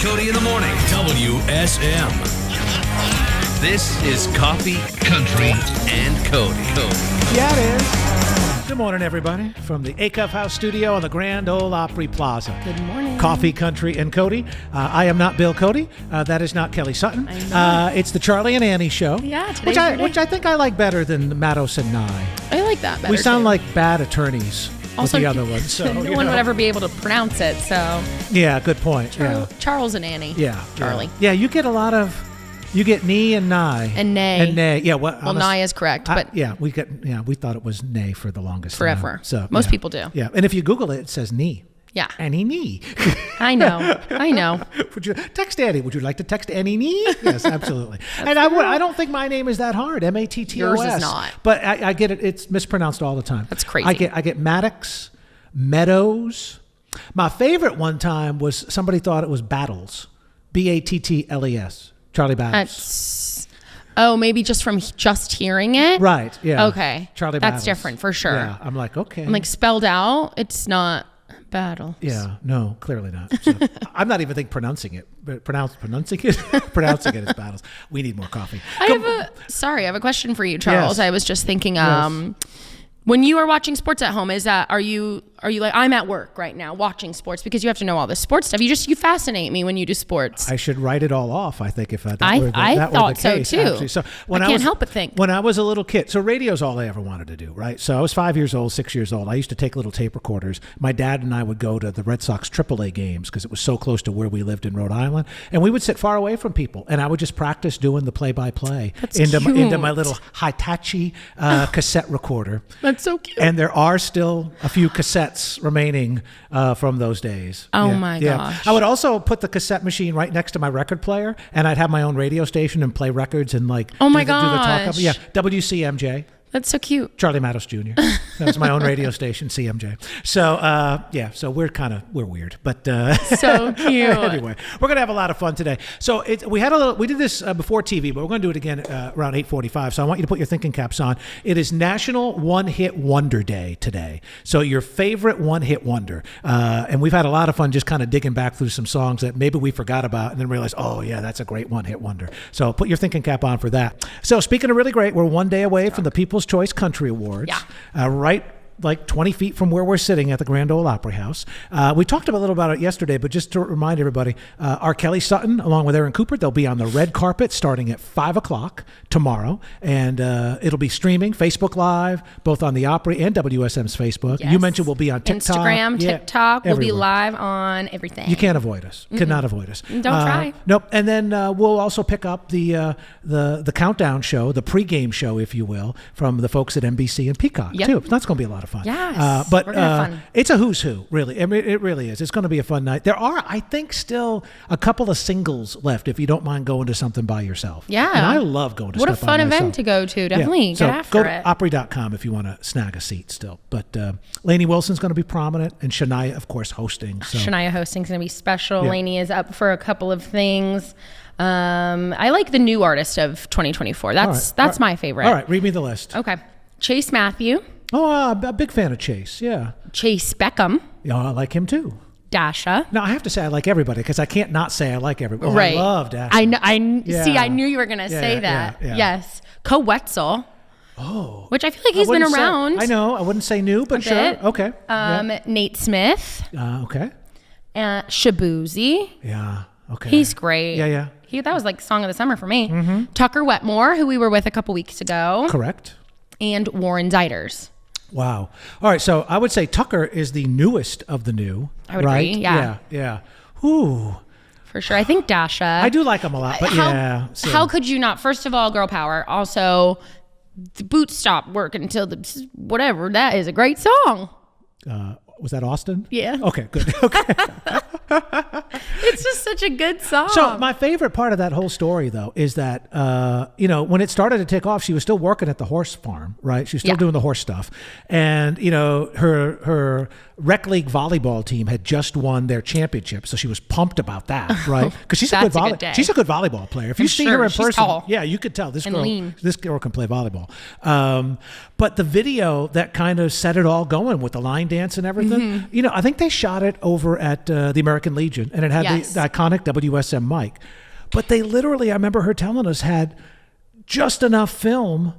Cody in the morning. WSM. This is Coffee, Country, and Cody. Yeah, it is. Good morning, everybody, from the Acuff House studio on the Grand Ole Opry Plaza. Good morning. Coffee, Country, and Cody. I am not Bill Cody. That is not Kelly Sutton. I know. It's the Charlie and Annie show. Yeah, today's your day. Which I think I like better than Mattos and Nye. I like that better. We sound too. like bad attorneys Also, with the other one. So, no one would ever be able to pronounce it, so. Yeah, good point. Charles and Annie. Yeah. Charlie. Yeah, you get a lot of. You get knee and nigh. And nay. And nay. Yeah. Well, nigh is correct, but we thought it was nay for the longest forever. time. So most people do. Yeah. And if you Google it, it says knee. Yeah. Annie knee. I know. Would you text Annie? Would you like to text Annie knee? Yes, absolutely. And I don't think my name is that hard. Mattos. Yours is not. But I get it. It's mispronounced all the time. That's crazy. I get Maddox, Meadows. My favorite one time was somebody thought it was Battles. Battles. Charlie Battles. Maybe just from just hearing it? Right, yeah. Okay. Charlie That's Battles. different, for sure. Yeah, I'm like, okay. I'm like, spelled out, it's not Battles. Yeah, no, clearly not. So, I'm not even pronouncing it, but pronouncing it is Battles. We need more coffee. I have a question for you, Charles. Yes. I was just thinking, Yes. when you are watching sports at home, are you like, I'm at work right now watching sports, because you have to know all this sports stuff. You fascinate me when you do sports. I should write it all off, I think, if that I were the thought case. so too. Actually. So I can't help but think. When I was a little kid, so radio's all I ever wanted to do, right? So I was 5 years old, 6 years old. I used to take little tape recorders. My dad and I would go to the Red Sox AAA games because it was so close to where we lived in Rhode Island. And we would sit far away from people. And I would just practice doing the play-by-play into my little Hitachi cassette recorder. That's so cute. And there are still a few cassettes remaining from those days. Oh my gosh. I would also put the cassette machine right next to my record player, and I'd have my own radio station and play records and do the talk up. Yeah, WCMJ. That's so cute. Charlie Mattos Jr. That was my own radio station, CMJ. So, so we're weird, but so cute. Anyway, we're gonna have a lot of fun today. So we did this before TV, but we're gonna do it again around 8:45. So I want you to put your thinking caps on. It is National One Hit Wonder Day today. So your favorite one hit wonder, and we've had a lot of fun just kind of digging back through some songs that maybe we forgot about, and then realized, oh yeah, that's a great one hit wonder. So put your thinking cap on for that. So speaking of really great, we're one day away from the People's Choice Country Awards. Yeah. Right like 20 feet from where we're sitting at the Grand Ole Opry House. We talked a little about it yesterday, but just to remind everybody, our Kelly Sutton, along with Aaron Cooper, they'll be on the red carpet starting at 5 o'clock tomorrow, and it'll be streaming Facebook Live, both on the Opry and WSM's Facebook. Yes. You mentioned we'll be on TikTok. Instagram, TikTok. We'll be everywhere. live on everything. You can't avoid us. Cannot avoid us. Don't try. Nope. And then we'll also pick up the countdown show, the pregame show, if you will, from the folks at NBC and Peacock, too. That's going to be a lot of fun. Yes. But we're gonna have fun. It's a who's who, really. I mean, it really is. It's going to be a fun night. There are, I think, still a couple of singles left if you don't mind going to something by yourself. Yeah. And I love going to what stuff a fun by myself. event to go to. Definitely So get after go to it. Opry.com if you want to snag a seat still. But Lainey Wilson's going to be prominent, and Shania, of course, hosting. So. Shania hosting's going to be special. Yeah. Lainey is up for a couple of things. I like the new artist of 2024. That's my favorite. All right, read me the list. Okay. Chase Matthew. Oh, I'm a big fan of Chase, yeah. Chase Beckham. Yeah, I like him too. Dasha. Now, I have to say I like everybody because I can't not say I like everybody. Oh, Right. I love Dasha. See, I knew you were going to say that. Yeah. Yes. Co Wetzel. Oh. Which I feel like he's been around. I know. I wouldn't say new, but sure. bit. Okay. Nate Smith. Okay. Shabuzi. Yeah. Okay. He's great. Yeah. That was like song of the summer for me. Tucker Wetmore, who we were with a couple weeks ago. Correct. And Warren Zeiders. Wow. All right. So I would say Tucker is the newest of the new. I would right? agree. Yeah. Yeah. Ooh. For sure. I think Dasha. I do like him a lot, but How could you not? First of all, girl power. Also, the boots stop working until whatever. That is a great song. Was that Austin? Yeah. Okay, good. Okay. It's just such a good song. So my favorite part of that whole story, though, is that, when it started to take off, she was still working at the horse farm, right? She was still doing the horse stuff. And, her rec league volleyball team had just won their championship. So she was pumped about that, right? Because she's a good volleyball player. If you see her in person, tall. Yeah, you could tell this lean. girl can play volleyball. But the video that kind of set it all going with the line dance and everything, I think they shot it over at the American Legion, and it had Yes. the iconic WSM mic. But they literally, I remember her telling us, had just enough film,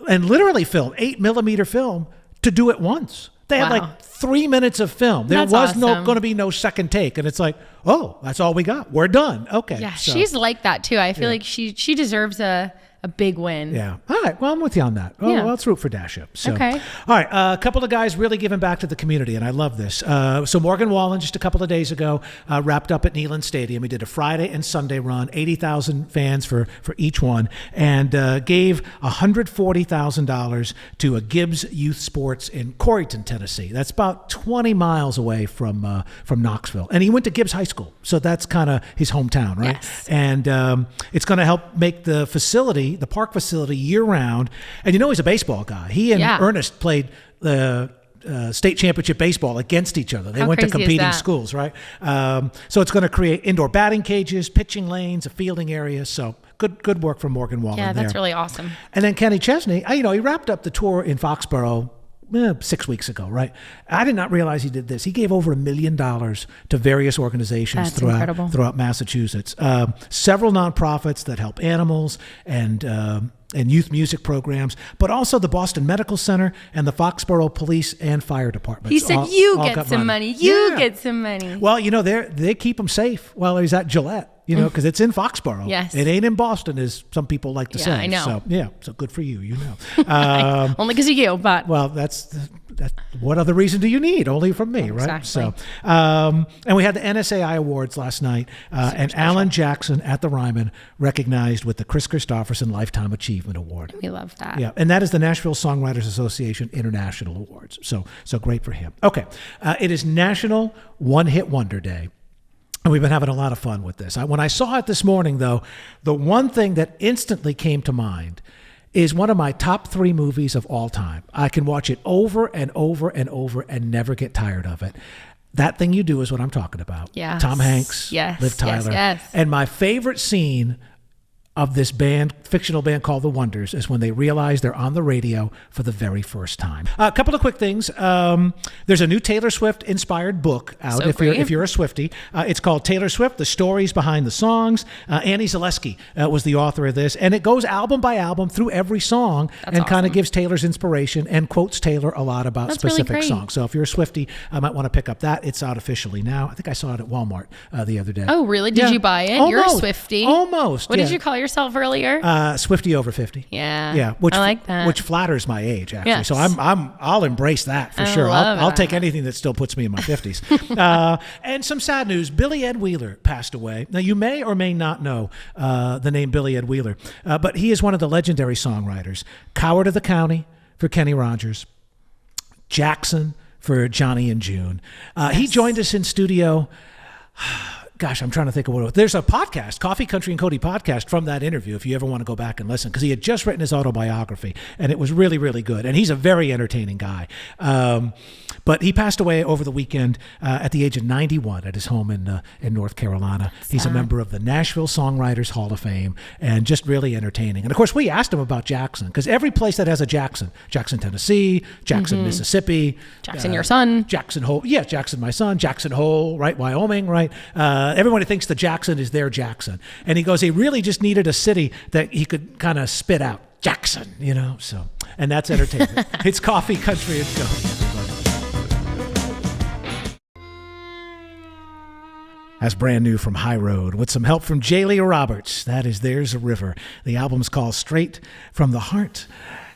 and literally film, 8mm film, to do it once. They had like 3 minutes of film. There That's was awesome. going to be no second take. And it's like, oh, that's all we got. We're done. Okay. Yeah, so, she's like that too. I feel like she deserves a big win. yeah. All right. Well, I'm with you on that. Oh, Yeah. well, let's root for Dash Up. So, Okay. All right. A couple of guys really giving back to the community, and I love this. So Morgan Wallen, just a couple of days ago, wrapped up at Neyland Stadium. He did a Friday and Sunday run, 80,000 fans for each one, and gave $140,000 to a Gibbs Youth Sports in Corryton, Tennessee. That's about 20 miles away from Knoxville. And he went to Gibbs High School, so that's kind of his hometown, right? Yes. And it's going to help make the facility, the park facility, year-round. And he's a baseball guy. He and Ernest played the state championship baseball against each other. They How went to crazy is competing that? schools, right? So it's going to create indoor batting cages, pitching lanes, a fielding area. So good work from Morgan Wallen Yeah, that's there. really awesome. And then Kenny Chesney, he wrapped up the tour in Foxborough 6 weeks ago, right? I did not realize he did this. He gave over $1 million to various organizations That's incredible. throughout Massachusetts. Several nonprofits that help animals and youth music programs, but also the Boston Medical Center and the Foxborough Police and Fire Department. He said, "You get some money. You get some money." Well, they keep him safe while he's at Gillette. Because it's in Foxborough. Yes. It ain't in Boston, as some people like to say. I know. So good for you, Only because of you, but Well, that's what other reason do you need? Only from me, right? Exactly. So, and we had the NSAI Awards last night, and Alan Jackson at the Ryman recognized with the Chris Christopherson Lifetime Achievement Award. we love that. Yeah, and that is the Nashville Songwriters Association International Awards. So great for him. Okay, it is National One Hit Wonder Day. And we've been having a lot of fun with this. When I saw it this morning, though, the one thing that instantly came to mind is one of my top 3 movies of all time. I can watch it over and over and over and never get tired of it. That Thing You Do is what I'm talking about. Yes. Tom Hanks, Yes. Liv Tyler. Yes. And my favorite scene of this fictional band called The Wonders, is when they realize they're on the radio for the very first time. A couple of quick things. There's a new Taylor Swift inspired book out So if great. you're a Swiftie. It's called Taylor Swift: The Stories Behind the Songs. Annie Zaleski was the author of this, and it goes album by album through every song and kind awesome. of gives Taylor's inspiration and quotes Taylor a lot about That's really specific great. songs. So if you're a Swiftie, I might want to pick up that. It's out officially now. I think I saw it at Walmart the other day. Oh, really? Did Yeah. you buy it? You're a Almost. Swiftie. Almost. What yeah. did you call yourself earlier? Swiftie over 50. Yeah. Which I like that. Which flatters my age, actually. Yes. So I'll embrace that for I sure. love I'll that. take anything that still puts me in my 50s. And some sad news: Billy Ed Wheeler passed away. Now you may or may not know the name Billy Ed Wheeler, but he is one of the legendary songwriters. Coward of the County for Kenny Rogers, Jackson for Johnny and June. He joined us in studio. Gosh, I'm trying to think of what it was. There's a podcast, Coffee, Country, and Cody podcast from that interview, if you ever want to go back and listen, because he had just written his autobiography, and it was really, really good. And he's a very entertaining guy. But he passed away over the weekend at the age of 91 at his home in North Carolina. He's a member of the Nashville Songwriters Hall of Fame, and just really entertaining. And of course, we asked him about Jackson, because every place that has a Jackson, Tennessee, Jackson, Mississippi, Jackson, your son. Jackson Hole, Jackson, my son, Jackson Hole, right, Wyoming, right. Everybody thinks the Jackson is their Jackson, and he goes, he really just needed a city that he could kind of spit out Jackson, So, and that's entertainment. It's Coffee, Country, and Cody, everybody. That's brand new from High Road with some help from Jalea Roberts. That is There's a River. The album's called Straight from the Heart.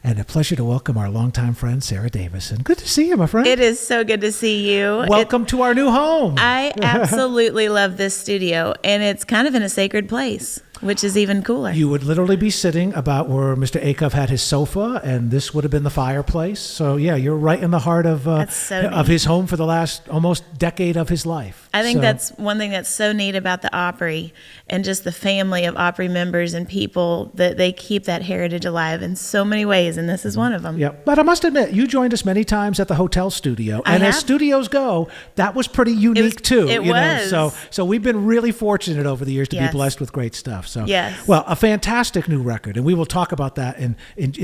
And a pleasure to welcome our longtime friend, Sarah Davison. Good to see you, my friend. It is so good to see you. Welcome to our new home. I absolutely love this studio, and it's kind of in a sacred place, which is even cooler. You would literally be sitting about where Mr. Acuff had his sofa, and this would have been the fireplace. So, yeah, you're right in the heart of so neat. of his home for the last almost decade of his life. I think So- that's one thing that's so neat about the Opry and just the family of Opry members and people, that they keep that heritage alive in so many ways, and this is one of them. Yeah, but I must admit, you joined us many times at the hotel studio, and as have. studios go, that was pretty unique too. It you know? was. So we've been really fortunate over the years to Yes. be blessed with great stuff. So, Yes. well, a fantastic new record, and we will talk about that in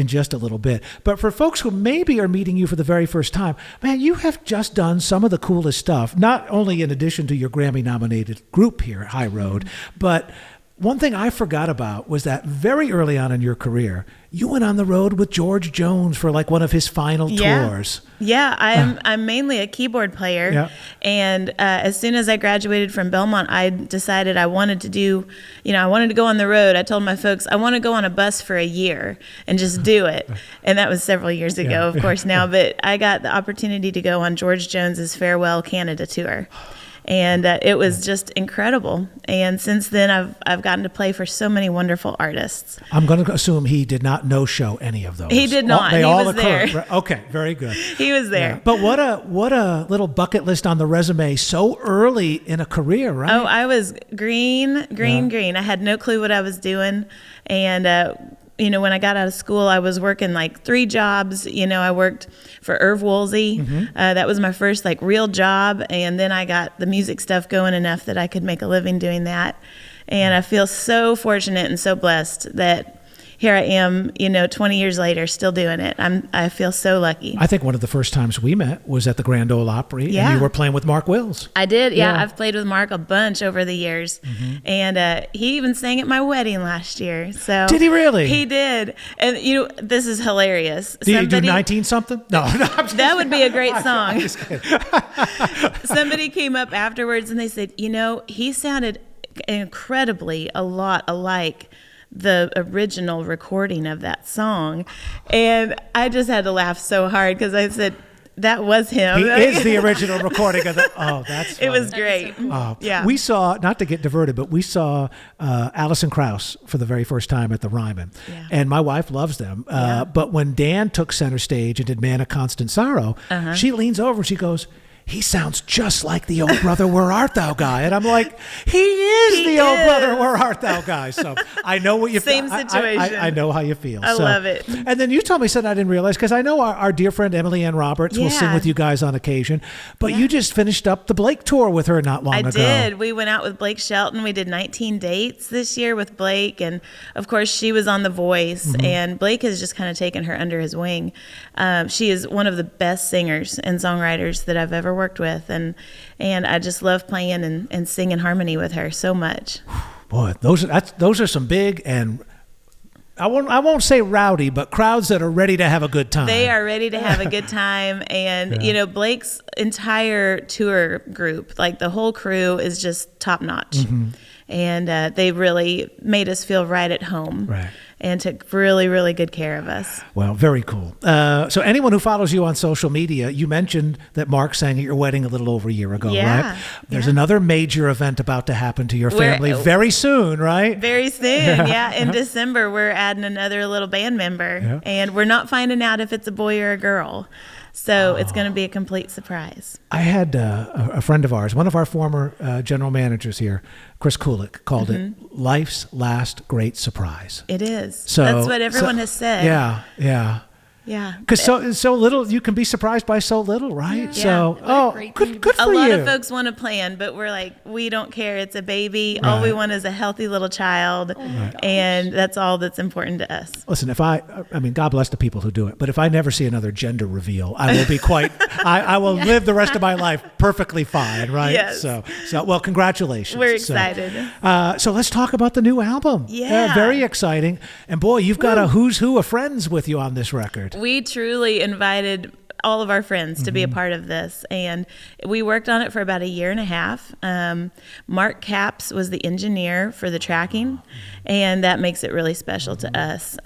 just a little bit. But for folks who maybe are meeting you for the very first time, man, you have just done some of the coolest stuff, not only in addition to your Grammy-nominated group here at High Road, but one thing I forgot about was that very early on in your career, you went on the road with George Jones for like one of his final tours. Yeah, I'm mainly a keyboard player. Yeah. And as soon as I graduated from Belmont, I decided I wanted to do, I wanted to go on the road. I told my folks, I want to go on a bus for a year and just do it. And that was several years ago, of course, now. But I got the opportunity to go on George Jones's Farewell Canada tour. And it was just incredible. And since then, I've gotten to play for so many wonderful artists. I'm going to assume he did not no-show any of those. He did not. They he all was occurred. there. Okay, very good. He was there. Yeah. But what a little bucket list on the resume so early in a career, right? Oh, I was green. I had no clue what I was doing. And when I got out of school, I was working like 3 jobs. I worked for Irv Woolsey. That was my first like real job. And then I got the music stuff going enough that I could make a living doing that. And I feel so fortunate and so blessed that here I am, 20 years later, still doing it. I feel so lucky. I think one of the first times we met was at the Grand Ole Opry, and you were playing with Mark Wills. I did, yeah. I've played with Mark a bunch over the years, and he even sang at my wedding last year. So did he really? He did, and this is hilarious. Did you do 19-something? No, that would be a great song. I'm just kidding. Somebody came up afterwards and they said, he sounded incredibly a lot alike the original recording of that song. And I just had to laugh so hard because I said, that was him. He is the original recording of the. Oh, that's funny. It was great. Yeah. We saw, not to get diverted, but we saw Alison Krauss for the very first time at the Ryman. Yeah. And my wife loves them. But when Dan took center stage and did Man of Constant Sorrow, she leans over and she goes, he sounds just like the old Brother Where Art Thou guy. And I'm like, he is the old Brother Where Art Thou guy. So I know what you feel. Same situation. I know how you feel. I love it. And then you told me something I didn't realize, because I know our dear friend Emily Ann Roberts will sing with you guys on occasion. But you just finished up the Blake tour with her not long ago. I did. We went out with Blake Shelton. We did 19 dates this year with Blake. And of course, she was on The Voice. And Blake has just kind of taken her under his wing. She is one of the best singers and songwriters that I've ever worked with. And I just love playing and singing harmony with her so much. Boy, those are some big, and I won't say rowdy, but crowds that are ready to have a good time. They are ready to have a good time. And, Blake's entire tour group, like the whole crew, is just top notch. And they really made us feel right at home. Right. And took really, really good care of us. Well, very cool. So anyone who follows you on social media, you mentioned that Mark sang at your wedding a little over a year ago, right? There's another major event about to happen to your family very soon, right? Very soon, In December, we're adding another little band member. And we're not finding out if it's a boy or a girl. So it's going to be a complete surprise. I had a friend of ours, one of our former general managers here, Chris Kulik, called it life's last great surprise. It is. So that's what everyone has said. Yeah. Because so little, you can be surprised by so little, right? Good for you. A lot of folks want to plan, but we're like, we don't care. It's a baby. Right. All we want is a healthy little child, and that's all that's important to us. Listen, I mean, God bless the people who do it, but if I never see another gender reveal, I will be I will live the rest of my life perfectly fine, right? Yes. So well, congratulations. We're excited. So let's talk about the new album. Yeah. Very exciting. And boy, you've got a who's who of friends with you on this record. We truly invited all of our friends to be a part of this, and we worked on it for about a year and a half. Mark Capps was the engineer for the tracking, and that makes it really special to us.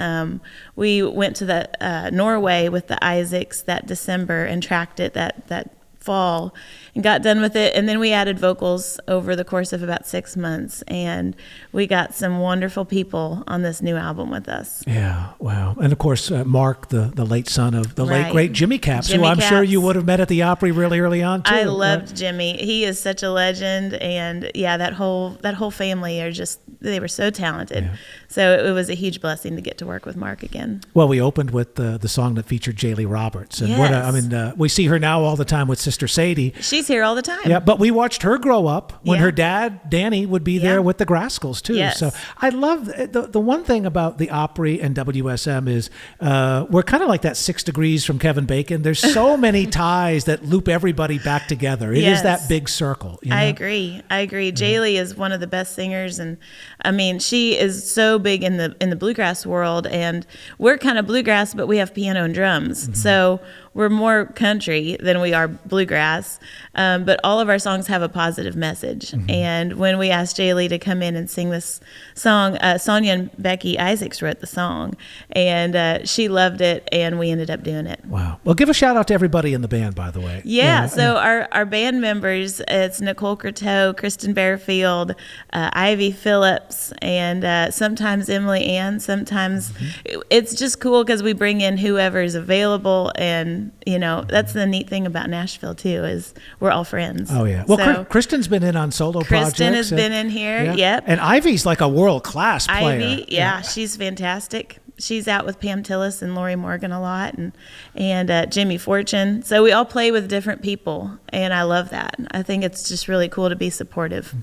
We went to the Norway with the Isaacs that December and tracked it that fall and got done with it, and then we added vocals over the course of about 6 months, and we got some wonderful people on this new album with us. Yeah, wow. And of course, Mark, the late son of the late great Jimmy Capps, who I'm sure you would have met at the Opry really early on too. I loved Jimmy. He is such a legend, and that whole family are just they were so talented. So it was a huge blessing to get to work with Mark again. Well, we opened with the song that featured Jaylee Roberts. And we see her now all the time with Sister Sadie. She's here all the time. Yeah, but we watched her grow up when her dad, Danny, would be there with the Graskels, too. Yes. So I love the one thing about the Opry and WSM is we're kind of like that 6 Degrees from Kevin Bacon. There's so many ties that loop everybody back together. It is that big circle. You know? I agree. Jaylee is one of the best singers, and I mean, she is so big in the bluegrass world, and we're kind of bluegrass, but we have piano and drums. So we're more country than we are bluegrass, but all of our songs have a positive message. And when we asked Jaylee to come in and sing this song, Sonia and Becky Isaacs wrote the song, and she loved it, and we ended up doing it. Wow. Well, give a shout out to everybody in the band, by the way. So our band members, it's Nicole Croteau, Kristen Bearfield, Ivy Phillips, and sometimes Emily Ann. Sometimes it's just cool because we bring in whoever is available, and that's the neat thing about Nashville too, is we're all friends. Oh yeah. Well, so, Kristen's been in on solo projects. Kristen has been in here. Yeah. Yep. And Ivy's like a world-class player. Ivy, she's fantastic. She's out with Pam Tillis and Lori Morgan a lot, and Jimmy Fortune. So we all play with different people, and I love that. I think it's just really cool to be supportive.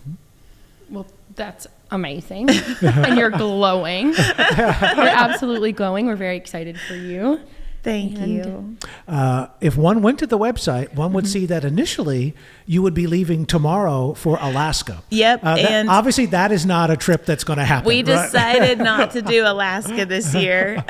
Well, that's amazing. And you're glowing. You're absolutely glowing. We're very excited for you. Thank you. If one went to the website, one would see that initially you would be leaving tomorrow for Alaska. Yep. And obviously that is not a trip that's going to happen. We decided not to do Alaska this year.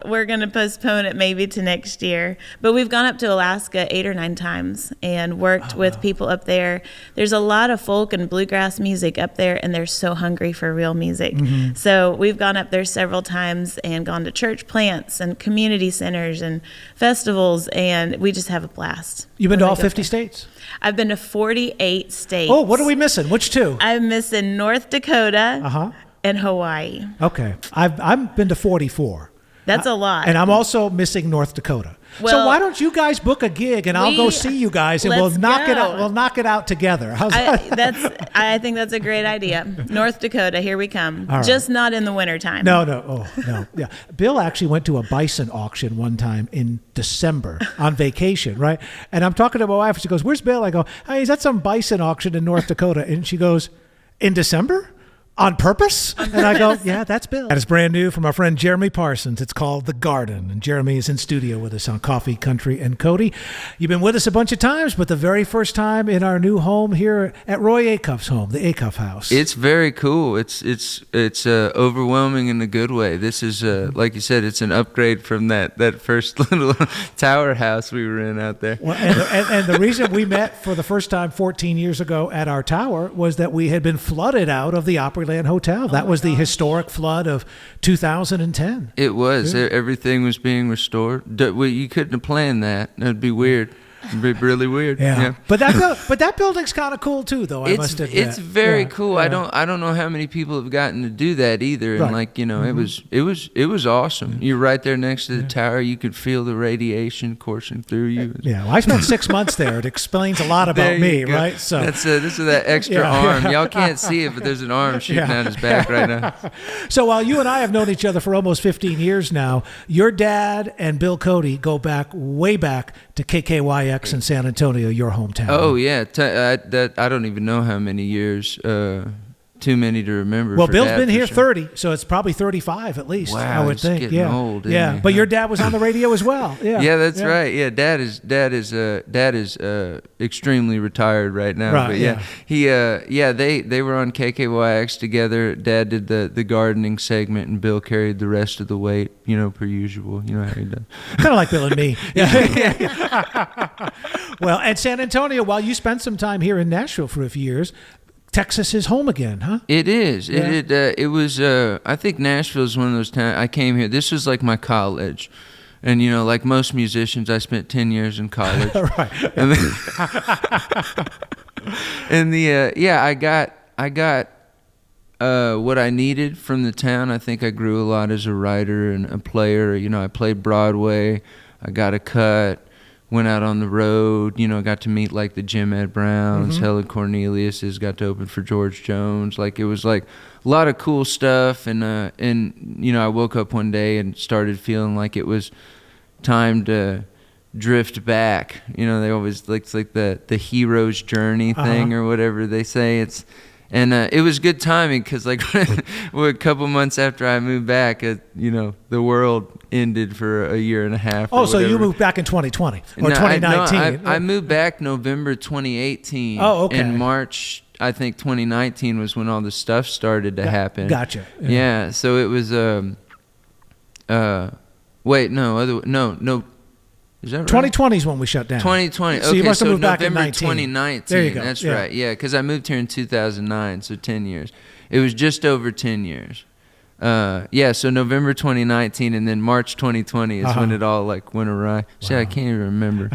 We're going to postpone it maybe to next year. But we've gone up to Alaska 8 or 9 times and worked with people up there. There's a lot of folk and bluegrass music up there, and they're so hungry for real music. So we've gone up there several times and gone to church plants and community centers and festivals, and we just have a blast. You've been to all 50 states? I've been to 48 states. Oh, what are we missing? Which 2? I'm missing North Dakota and Hawaii. Okay. I've been to 44. That's a lot. And I'm also missing North Dakota. Well, so why don't you guys book a gig and I'll go see you guys, and we'll knock it out. We'll knock it out together. How's that? I think that's a great idea. North Dakota, here we come. Right. Just not in the wintertime. No. Oh, no. Yeah. Bill actually went to a bison auction one time in December on vacation, right? And I'm talking to my wife. She goes, "Where's Bill?" I go, "Hey, he's at some bison auction in North Dakota." And she goes, "In December? On purpose?" And I go, "Yeah, that's Bill." That is brand new from our friend Jeremy Parsons. It's called The Garden. And Jeremy is in studio with us on Coffee, Country, and Cody. You've been with us a bunch of times, but the very first time in our new home here at Roy Acuff's home, the Acuff House. It's very cool. It's overwhelming in a good way. This is, like you said, it's an upgrade from that first little tower house we were in out there. Well, and the reason we met for the first time 14 years ago at our tower was that we had been flooded out of the Opryland Hotel. That was the historic flood of 2010. It was. Yeah. Everything was being restored. You couldn't have planned that. That'd be weird. It'd be really weird. Yeah. But that building's kind of cool too, though. I must admit. It's very cool. Yeah. I don't know how many people have gotten to do that either. Right. And it was awesome. You're right there next to the tower. You could feel the radiation coursing through you. Yeah. Well, I spent 6 months there. It explains a lot about me, right? So this is that extra arm. Y'all can't see it, but there's an arm shooting out his back right now. So while you and I have known each other for almost 15 years now, your dad and Bill Cody go back way back to KKYX in San Antonio, your hometown. Oh yeah, I don't even know how many years. Too many to remember. Well, Bill's been here 30, so it's probably 35 at least. Wow, I would think. Getting old. Yeah, but your dad was on the radio as well. Yeah, yeah, that's right. Yeah, dad is extremely retired right now. Right. But they were on KKYX together. Dad did the gardening segment, and Bill carried the rest of the weight. Per usual. You know how he does. Kind of like Bill and me. Yeah. Well, and San Antonio, while you spent some time here in Nashville for a few years, Texas is home again, huh? It is. Yeah. It was. I think Nashville is one of those towns. I came here. This was like my college, and like most musicians, I spent 10 years in college. Right. And I got what I needed from the town. I think I grew a lot as a writer and a player. I played Broadway. I got a cut. went out on the road, got to meet like the Jim Ed Browns, Helen Cornelius's, got to open for George Jones. Like it was like a lot of cool stuff. And I woke up one day and started feeling like it was time to drift back. They always it's like the hero's journey thing or whatever they say. It was good timing because like a couple months after I moved back, the world ended for a year and a half. Oh, so you moved back in 2020 or 2019? I moved back November 2018. Oh, okay. In March, I think 2019 was when all the stuff started to happen. Gotcha. Yeah. So it was no. Is that right? 2020 is when we shut down. 2020. So okay, you must have moved back in November 19. 2019. There you go. That's right. Yeah, because I moved here in 2009, so 10 years. It was just over 10 years. So November 2019 and then March 2020 is when it all like went awry. Wow. Shit, I can't even remember.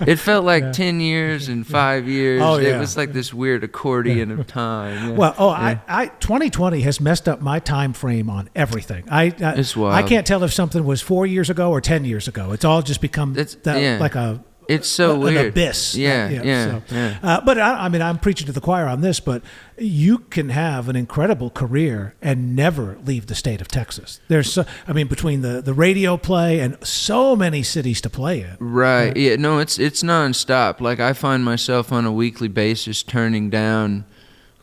It felt like 10 years and 5 years. Oh, yeah. It was like this weird accordion of time. Yeah. Well, 2020 has messed up my time frame on everything. It's wild. I can't tell if something was 4 years ago or 10 years ago. It's all just become like a. It's so weird. An abyss. But I'm preaching to the choir on this, but you can have an incredible career and never leave the state of Texas. There's, between the radio play and so many cities to play in. Right. Yeah. No, it's nonstop. Like I find myself on a weekly basis turning down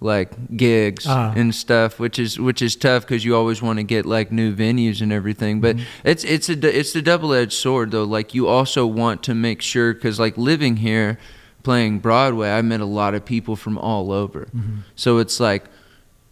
like gigs and stuff, which is tough because you always want to get like new venues and everything. But it's the double-edged sword though. Like you also want to make sure, because like living here, playing Broadway, I met a lot of people from all over. So it's like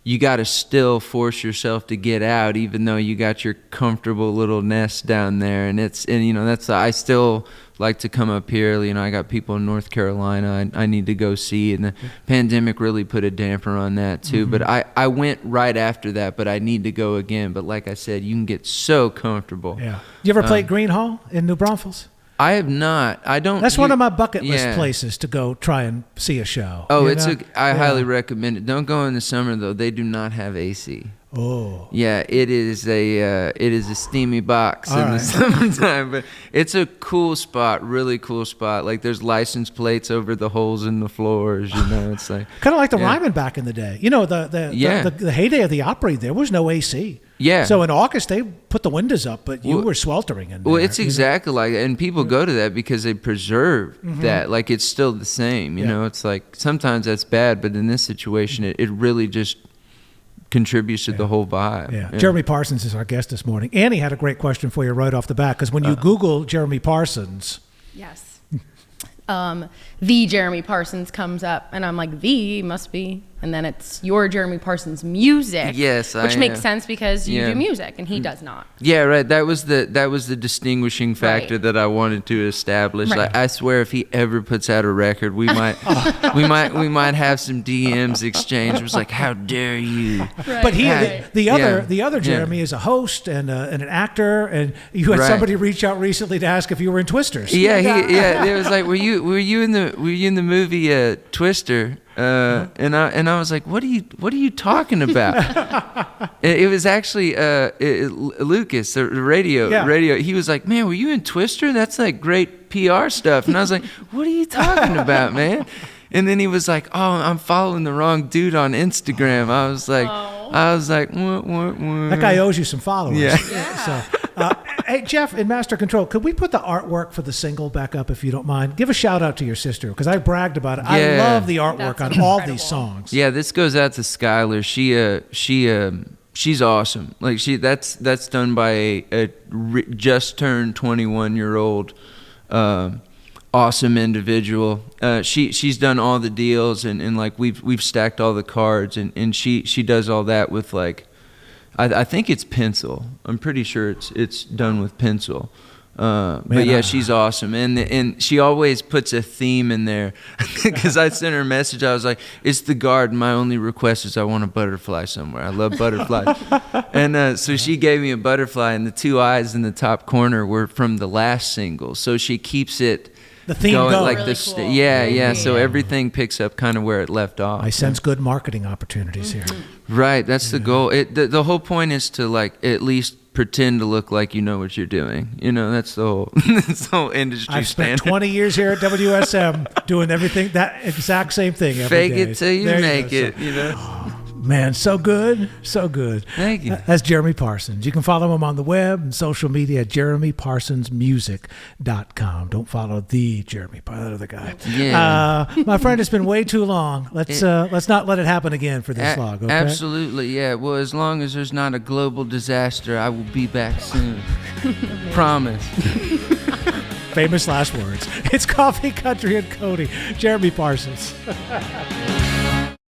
you got to still force yourself to get out, even though you got your comfortable little nest down there. And I still like to come up here. I got people in North Carolina I need to go see, and the pandemic really put a damper on that too. But I went right after that, but I need to go again. But like I said, you can get so comfortable. Yeah. You ever played Green Hall in New Braunfels? I have not. I don't. That's one of my bucket list places to go try and see a show. Oh, I highly recommend it. Don't go in the summer though. They do not have AC. Oh. Yeah, it is a steamy box in the summertime, but it's a cool spot, really cool spot. Like there's license plates over the holes in the floors, it's like kind of like the Ryman back in the day. The heyday of the Opry, there was no AC. Yeah. So in August they put the windows up, but you were sweltering in there. Well, it's exactly like that, and people go to that because they preserve that. Like it's still the same, It's like sometimes that's bad, but in this situation, it really just contributes to the whole vibe. Yeah. Jeremy Parsons is our guest this morning. Annie had a great question for you right off the bat, because when you Google Jeremy Parsons. Yes. The Jeremy Parsons comes up, and I'm like, the must be, and then it's your Jeremy Parsons music. Yes, which makes sense because you do music and he does not. Yeah, right. That was the distinguishing factor that I wanted to establish. Right. Like, I swear, if he ever puts out a record, we might we might have some DMs exchanged. It was like, how dare you? Right. But the other Jeremy is a host and an actor, and you had somebody reach out recently to ask if you were in Twisters. Yeah, it was like, were you in the movie Twister? And I was like, what are you talking about? It was actually Lucas, the radio. He was like, man, were you in Twister? That's like great PR stuff. And I was like, what are you talking about, man? And then he was like, oh, I'm following the wrong dude on Instagram. I was like, what? That guy owes you some followers. Yeah. So, hey, Jeff, in Master Control, could we put the artwork for the single back up if you don't mind? Give a shout out to your sister, because I bragged about it. Yeah. I love the artwork That's on all incredible. these songs. Yeah, this goes out to Skylar. She's awesome. Like that's done by a just turned 21-year-old awesome individual. She's done all the deals and like we've stacked all the cards and she does all that with like I think it's pencil. I'm pretty sure it's done with pencil. But yeah, she's awesome, and she always puts a theme in there. Because I sent her a message, I was like, "It's the garden. My only request is I want a butterfly somewhere. I love butterflies." And so she gave me a butterfly, and the two eyes in the top corner were from the last single. So she keeps it. The theme going. Like really this, cool. yeah. So everything picks up kind of where it left off. I sense good marketing opportunities here. Right, that's the goal. The whole point is to like at least pretend to look like you know what you're doing. You know, that's the whole, that's the whole industry I've spent standard. 20 years here at WSM doing everything, that exact same thing every Fake day. it till you There make go. it, you know? Man, so good, so good. Thank you. That's Jeremy Parsons. You can follow him on the web and social media at jeremyparsonsmusic.com. Don't follow the Jeremy Parsons, that other guy. Yeah. My friend, it's been way too long. Let's not let it happen again for this vlog, okay? Absolutely, yeah. Well, as long as there's not a global disaster, I will be back soon. Promise. Famous last words. It's Coffee, Country, and Cody. Jeremy Parsons.